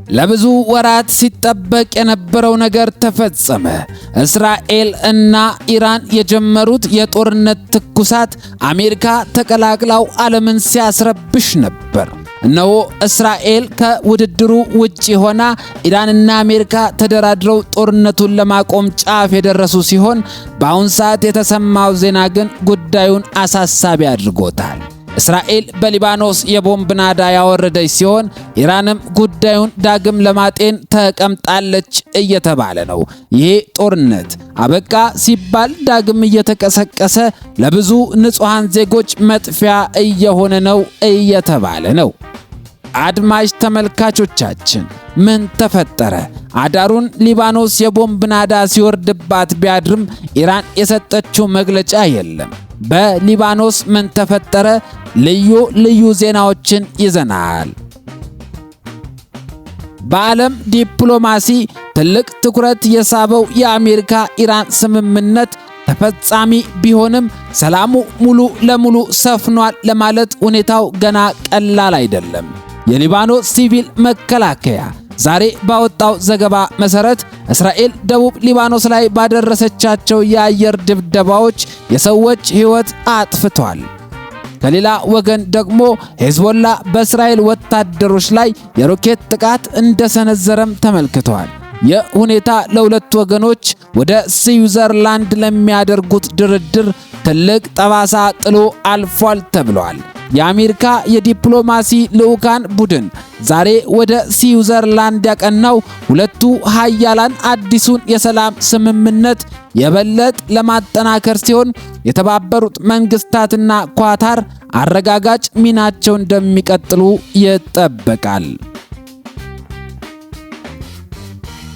ለብዙ ወራት ሲጠበቅ የነበረው ነገር ተፈጸመ። እስራኤል እና ኢራን የጀመሩት የጦርነት ትኩሳት አሜሪካ ተቀላቅላው ዓለምን ሲያስረብሽ ነበር። እነሆ እስራኤል ከውድድሩ ውጪ ሆና ኢራንና አሜሪካ ተደራድረው ጦርነቱን ለማቆም ጫፍ የደረሱ ሲሆን በአሁን ሰዓት የተሰማው ዜና ግን ጉዳዩን አሳሳቢ አድርጎታል። እስራኤል በሊባኖስ የቦምብ ናዳ ያወረደች ሲሆን ኢራንም ጉዳዩን ዳግም ለማጤን ተቀምጣለች እየተባለ ነው። ይሄ ጦርነት አበቃ ሲባል ዳግም እየተቀሰቀሰ ለብዙ ንጹሃን ዜጎች መጥፊያ እየሆነ ነው እየተባለ ነው። አድማጭ ተመልካቾቻችን ምን ተፈጠረ? አዳሩን ሊባኖስ የቦምብ ናዳ ሲወርድባት ቢያድርም ኢራን የሰጠችው መግለጫ የለም። በሊባኖስ ምን ተፈጠረ? ልዩ ዜናዎችን ይዘናል። በዓለም ዲፕሎማሲ ትልቅ ትኩረት የሳበው የአሜሪካ ኢራን ስምምነት ተፈጻሚ ቢሆንም ሰላሙ ሙሉ ለሙሉ ሰፍኗል ለማለት ሁኔታው ገና ቀላል አይደለም። የሊባኖስ ሲቪል መከላከያ ዛሬ ባወጣው ዘገባ መሰረት እስራኤል ደቡብ ሊባኖስ ላይ ባደረሰቻቸው የአየር ድብደባዎች የሰዎች ሕይወት አጥፍቷል። ከሌላ ወገን ደግሞ ሄዝቦላ በእስራኤል ወታደሮች ላይ የሮኬት ጥቃት እንደሰነዘረም ተመልክቷል። ይህ ሁኔታ ለሁለት ወገኖች ወደ ስዊዘርላንድ ለሚያደርጉት ድርድር ትልቅ ጠባሳ ጥሎ አልፏል ተብሏል። የአሜሪካ የዲፕሎማሲ ልዑካን ቡድን ዛሬ ወደ ስዊዘርላንድ ያቀናው ሁለቱ ሀያላን አዲሱን የሰላም ስምምነት የበለጠ ለማጠናከር ሲሆን የተባበሩት መንግስታትና ኳታር አረጋጋጭ ሚናቸው እንደሚቀጥሉ ይጠበቃል።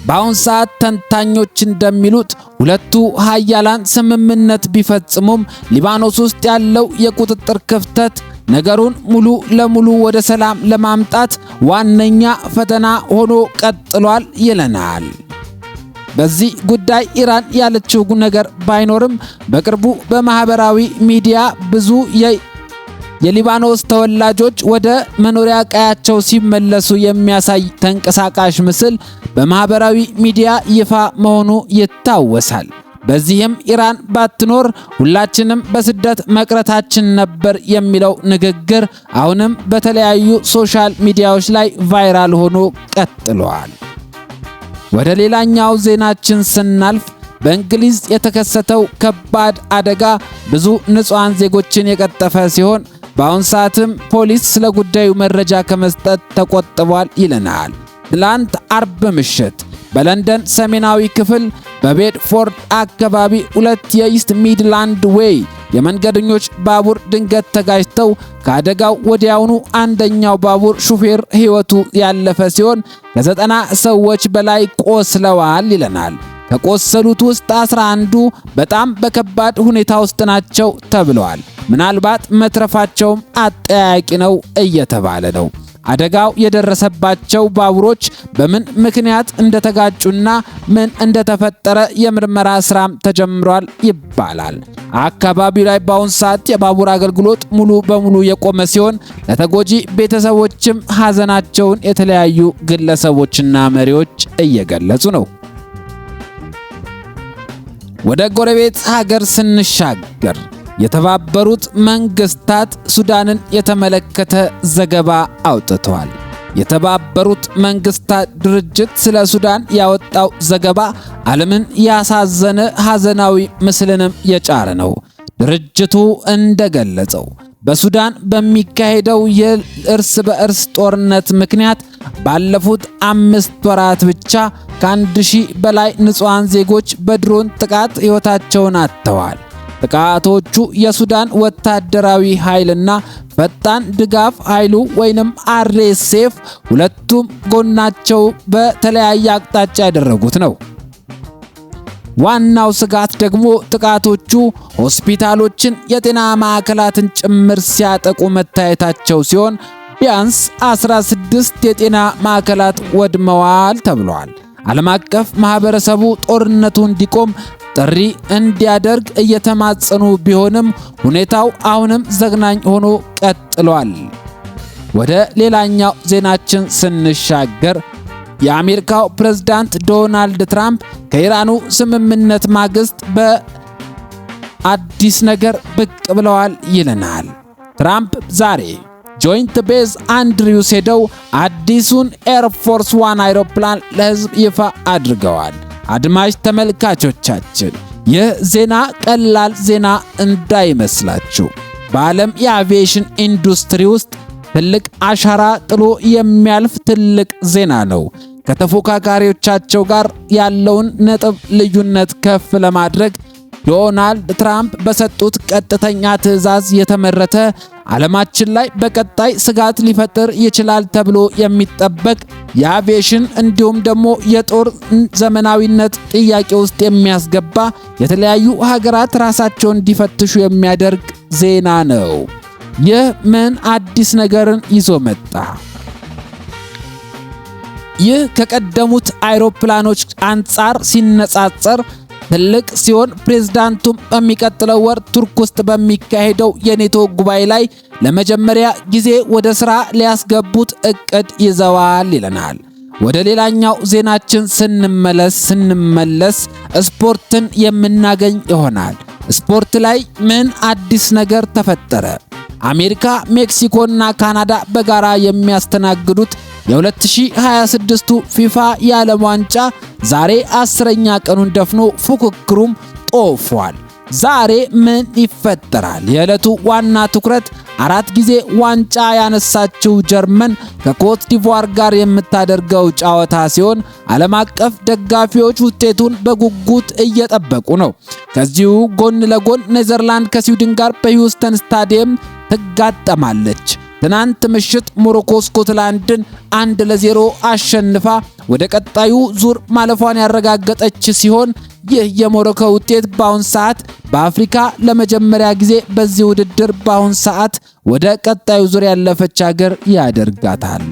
በአሁን ሰዓት ተንታኞች እንደሚሉት ሁለቱ ሀያላን ስምምነት ቢፈጽሙም ሊባኖስ ውስጥ ያለው የቁጥጥር ክፍተት ነገሩን ሙሉ ለሙሉ ወደ ሰላም ለማምጣት ዋነኛ ፈተና ሆኖ ቀጥሏል ይለናል። በዚህ ጉዳይ ኢራን ያለችው ነገር ባይኖርም በቅርቡ በማህበራዊ ሚዲያ ብዙ የሊባኖስ ተወላጆች ወደ መኖሪያ ቀያቸው ሲመለሱ የሚያሳይ ተንቀሳቃሽ ምስል በማህበራዊ ሚዲያ ይፋ መሆኑ ይታወሳል። በዚህም ኢራን ባትኖር ሁላችንም በስደት መቅረታችን ነበር የሚለው ንግግር አሁንም በተለያዩ ሶሻል ሚዲያዎች ላይ ቫይራል ሆኖ ቀጥሏል። ወደ ሌላኛው ዜናችን ስናልፍ በእንግሊዝ የተከሰተው ከባድ አደጋ ብዙ ንጹሃን ዜጎችን የቀጠፈ ሲሆን በአሁን ሰዓትም ፖሊስ ስለ ጉዳዩ መረጃ ከመስጠት ተቆጥቧል ይለናል። ትላንት አርብ ምሽት በለንደን ሰሜናዊ ክፍል በቤድፎርድ አካባቢ ሁለት የኢስት ሚድላንድ ዌይ የመንገደኞች ባቡር ድንገት ተጋጭተው ከአደጋው ወዲያውኑ አንደኛው ባቡር ሹፌር ሕይወቱ ያለፈ ሲሆን ከ90 ሰዎች በላይ ቆስለዋል ይለናል። ከቆሰሉት ውስጥ 11ዱ በጣም በከባድ ሁኔታ ውስጥ ናቸው ተብለዋል። ምናልባት መትረፋቸውም አጠያያቂ ነው እየተባለ ነው። አደጋው የደረሰባቸው ባቡሮች በምን ምክንያት እንደተጋጩና ምን እንደተፈጠረ የምርመራ ስራም ተጀምሯል ይባላል። አካባቢው ላይ በአሁን ሰዓት የባቡር አገልግሎት ሙሉ በሙሉ የቆመ ሲሆን ለተጎጂ ቤተሰቦችም ሐዘናቸውን የተለያዩ ግለሰቦችና መሪዎች እየገለጹ ነው። ወደ ጎረቤት ሀገር ስንሻገር የተባበሩት መንግስታት ሱዳንን የተመለከተ ዘገባ አውጥቷል። የተባበሩት መንግስታት ድርጅት ስለ ሱዳን ያወጣው ዘገባ ዓለምን ያሳዘነ ሐዘናዊ ምስልንም የጫረ ነው። ድርጅቱ እንደገለጸው በሱዳን በሚካሄደው የእርስ በእርስ ጦርነት ምክንያት ባለፉት 5 ወራት ብቻ ከ1000 በላይ ንጹሃን ዜጎች በድሮን ጥቃት ሕይወታቸውን አጥተዋል። ጥቃቶቹ የሱዳን ወታደራዊ ኃይልና ፈጣን ድጋፍ ኃይሉ ወይንም RSF ሁለቱም ጎናቸው በተለያየ አቅጣጫ ያደረጉት ነው። ዋናው ስጋት ደግሞ ጥቃቶቹ ሆስፒታሎችን፣ የጤና ማዕከላትን ጭምር ሲያጠቁ መታየታቸው ሲሆን ቢያንስ 16 የጤና ማዕከላት ወድመዋል ተብሏል። ዓለም አቀፍ ማህበረሰቡ ጦርነቱ እንዲቆም ጥሪ እንዲያደርግ እየተማጸኑ ቢሆንም ሁኔታው አሁንም ዘግናኝ ሆኖ ቀጥሏል። ወደ ሌላኛው ዜናችን ስንሻገር የአሜሪካው ፕሬዝዳንት ዶናልድ ትራምፕ ከኢራኑ ስምምነት ማግስት በአዲስ ነገር ብቅ ብለዋል ይለናል። ትራምፕ ዛሬ ጆይንት ቤዝ አንድሪውስ ሄደው አዲሱን ኤርፎርስ ዋን አይሮፕላን ለሕዝብ ይፋ አድርገዋል። አድማጭ ተመልካቾቻችን ይህ ዜና ቀላል ዜና እንዳይመስላችሁ። በዓለም የአቪዬሽን ኢንዱስትሪ ውስጥ ትልቅ አሻራ ጥሎ የሚያልፍ ትልቅ ዜና ነው። ከተፎካካሪዎቻቸው ጋር ያለውን ነጥብ ልዩነት ከፍ ለማድረግ ዶናልድ ትራምፕ በሰጡት ቀጥተኛ ትዕዛዝ የተመረተ ዓለማችን ላይ በቀጣይ ስጋት ሊፈጥር ይችላል ተብሎ የሚጠበቅ የአቪዬሽን እንዲሁም ደግሞ የጦር ዘመናዊነት ጥያቄ ውስጥ የሚያስገባ የተለያዩ ሀገራት ራሳቸውን እንዲፈትሹ የሚያደርግ ዜና ነው። ይህ ምን አዲስ ነገርን ይዞ መጣ? ይህ ከቀደሙት አይሮፕላኖች አንጻር ሲነጻጸር ትልቅ ሲሆን ፕሬዝዳንቱም በሚቀጥለው ወር ቱርክ ውስጥ በሚካሄደው የኔቶ ጉባኤ ላይ ለመጀመሪያ ጊዜ ወደ ሥራ ሊያስገቡት እቅድ ይዘዋል ይለናል። ወደ ሌላኛው ዜናችን ስንመለስ ስፖርትን የምናገኝ ይሆናል። ስፖርት ላይ ምን አዲስ ነገር ተፈጠረ? አሜሪካ፣ ሜክሲኮና ካናዳ በጋራ የሚያስተናግዱት የ2026ቱ ፊፋ የዓለም ዋንጫ ዛሬ 10ኛ ቀኑን ደፍኖ ፉክክሩም ጦፏል። ዛሬ ምን ይፈጠራል? የዕለቱ ዋና ትኩረት 4 ጊዜ ዋንጫ ያነሳችው ጀርመን ከኮት ዲቯር ጋር የምታደርገው ጨዋታ ሲሆን ዓለም አቀፍ ደጋፊዎች ውጤቱን በጉጉት እየጠበቁ ነው። ከዚሁ ጎን ለጎን ኔዘርላንድ ከስዊድን ጋር በሂውስተን ስታዲየም ትጋጠማለች። ትናንት ምሽት ሞሮኮ ስኮትላንድን 1-0 አሸንፋ ወደ ቀጣዩ ዙር ማለፏን ያረጋገጠች ሲሆን ይህ የሞሮኮ ውጤት በአሁን ሰዓት በአፍሪካ ለመጀመሪያ ጊዜ በዚህ ውድድር በአሁን ሰዓት ወደ ቀጣዩ ዙር ያለፈች ሀገር ያደርጋታል።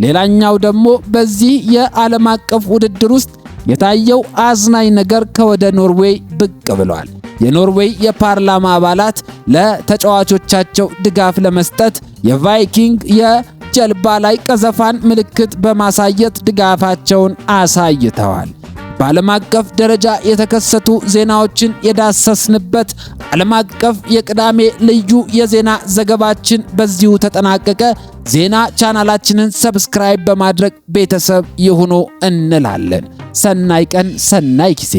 ሌላኛው ደግሞ በዚህ የዓለም አቀፍ ውድድር ውስጥ የታየው አዝናኝ ነገር ከወደ ኖርዌይ ብቅ ብሏል። የኖርዌይ የፓርላማ አባላት ለተጫዋቾቻቸው ድጋፍ ለመስጠት የቫይኪንግ የጀልባ ላይ ቀዘፋን ምልክት በማሳየት ድጋፋቸውን አሳይተዋል። በዓለም አቀፍ ደረጃ የተከሰቱ ዜናዎችን የዳሰስንበት ዓለም አቀፍ የቅዳሜ ልዩ የዜና ዘገባችን በዚሁ ተጠናቀቀ። ዜና ቻናላችንን ሰብስክራይብ በማድረግ ቤተሰብ ይሁኑ እንላለን። ሰናይ ቀን፣ ሰናይ ጊዜ።